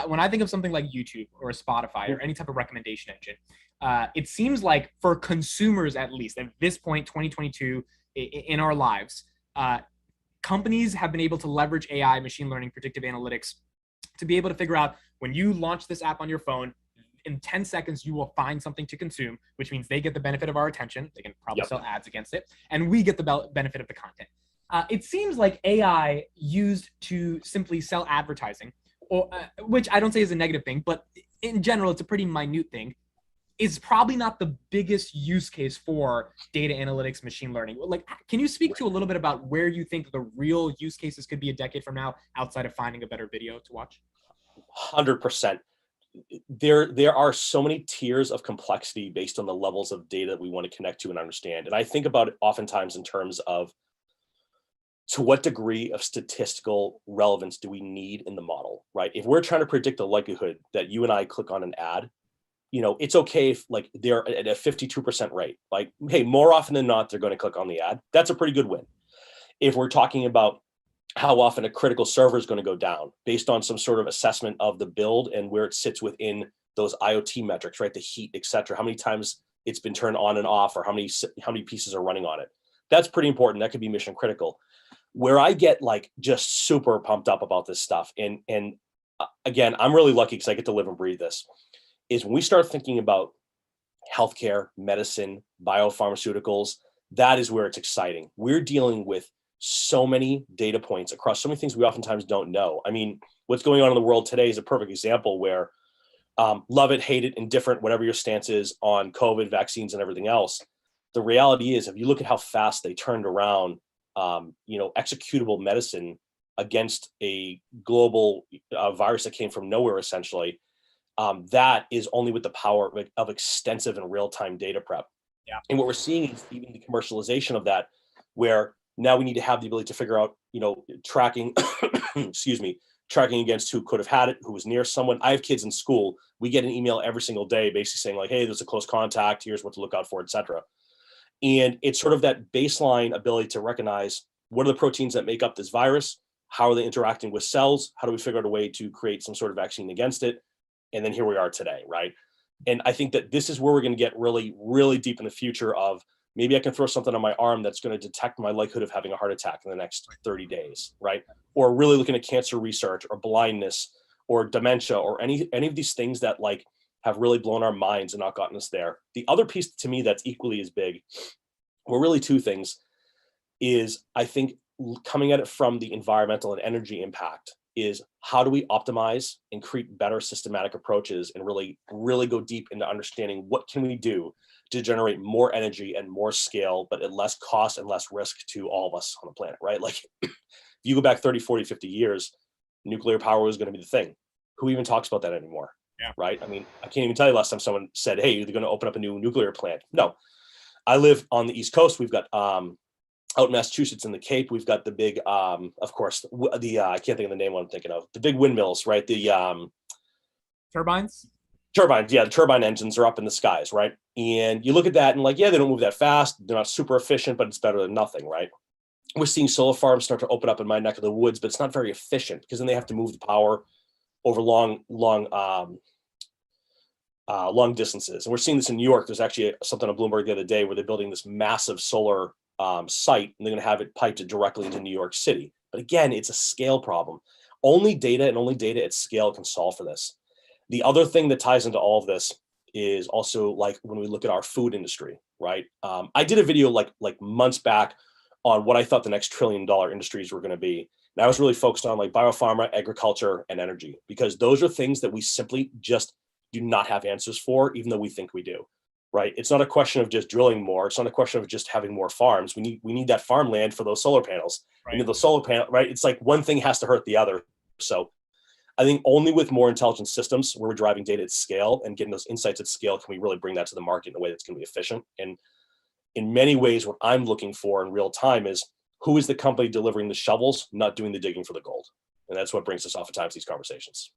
when I think of something like YouTube or Spotify or any type of recommendation engine, it seems like for consumers, at least at this point, 2022, in our lives, companies have been able to leverage AI, machine learning, predictive analytics to be able to figure out when you launch this app on your phone, in 10 seconds, you will find something to consume, which means they get the benefit of our attention. They can probably sell ads against it, and we get the benefit of the content. It seems like AI used to simply sell advertising, or which I don't say is a negative thing, but in general, it's a pretty minute thing, is probably not the biggest use case for data analytics, machine learning. Like, can you speak to a little bit about where you think the real use cases could be a decade from now, outside of finding a better video to watch? 100%. There are so many tiers of complexity based on the levels of data that we want to connect to and understand. And I think about it oftentimes in terms of, to what degree of statistical relevance do we need in the model, right? If we're trying to predict the likelihood that you and I click on an ad, it's okay if like they're at a 52% rate. Like, hey, more often than not, they're going to click on the ad. That's a pretty good win. If we're talking about how often a critical server is going to go down based on some sort of assessment of the build and where it sits within those IoT metrics, right? The heat, et cetera, how many times it's been turned on and off, or how many pieces are running on it. That's pretty important. That could be mission critical. Where I get like just super pumped up about this stuff, and again, I'm really lucky because I get to live and breathe this, is when we start thinking about healthcare, medicine, biopharmaceuticals. That is where it's exciting. We're dealing with so many data points across so many things we oftentimes don't know. I mean, what's going on in the world today is a perfect example where love it, hate it, indifferent, whatever your stance is on COVID, vaccines, and everything else. The reality is, if you look at how fast they turned around, executable medicine against a global virus that came from nowhere, essentially, that is only with the power of extensive and real-time data prep. Yeah. And what we're seeing is even the commercialization of that, where now we need to have the ability to figure out, tracking, tracking against who could have had it, who was near someone. I have kids in school. We get an email every single day basically saying like, hey, there's a close contact, here's what to look out for, et cetera. And it's sort of that baseline ability to recognize what are the proteins that make up this virus, how are they interacting with cells, how do we figure out a way to create some sort of vaccine against it, and then here we are today, right? And I think that this is where we're going to get really, really deep in the future of, maybe I can throw something on my arm that's going to detect my likelihood of having a heart attack in the next 30 days, right? Or really looking at cancer research or blindness or dementia or any of these things that like have really blown our minds and not gotten us there. The other piece to me that's equally as big, well, really two things, is I think coming at it from the environmental and energy impact is how do we optimize and create better systematic approaches and really, really go deep into understanding what can we do to generate more energy and more scale, but at less cost and less risk to all of us on the planet, right? Like if you go back 30, 40, 50 years, nuclear power was going to be the thing. Who even talks about that anymore? Yeah. Right? I mean, I can't even tell you last time someone said, hey, they're going to open up a new nuclear plant. No. I live on the East Coast. We've got out in Massachusetts in the Cape, we've got the big, of course, I can't think of the name what I'm thinking of, the big windmills, right? The turbines, yeah, the turbine engines are up in the skies, right? And you look at that and like, yeah, they don't move that fast. They're not super efficient, but it's better than nothing, right? We're seeing solar farms start to open up in my neck of the woods, but it's not very efficient because then they have to move the power over long distances. And we're seeing this in New York. There's actually something on Bloomberg the other day where they're building this massive solar site, and they're going to have it piped directly into New York City. But again, it's a scale problem. Only data and only data at scale can solve for this. The other thing that ties into all of this is also like when we look at our food industry, right? I did a video like months back on what I thought the next $1 trillion industries were going to be. And I was really focused on like biopharma, agriculture, and energy, because those are things that we simply just do not have answers for, even though we think we do. Right? It's not a question of just drilling more. It's not a question of just having more farms. We need that farmland for those solar panels. Right. And the solar panel, right? It's like one thing has to hurt the other. So I think only with more intelligent systems where we're driving data at scale and getting those insights at scale can we really bring that to the market in a way that's going to be efficient. And in many ways, what I'm looking for in real time is who is the company delivering the shovels, not doing the digging for the gold. And that's what brings us oftentimes these conversations.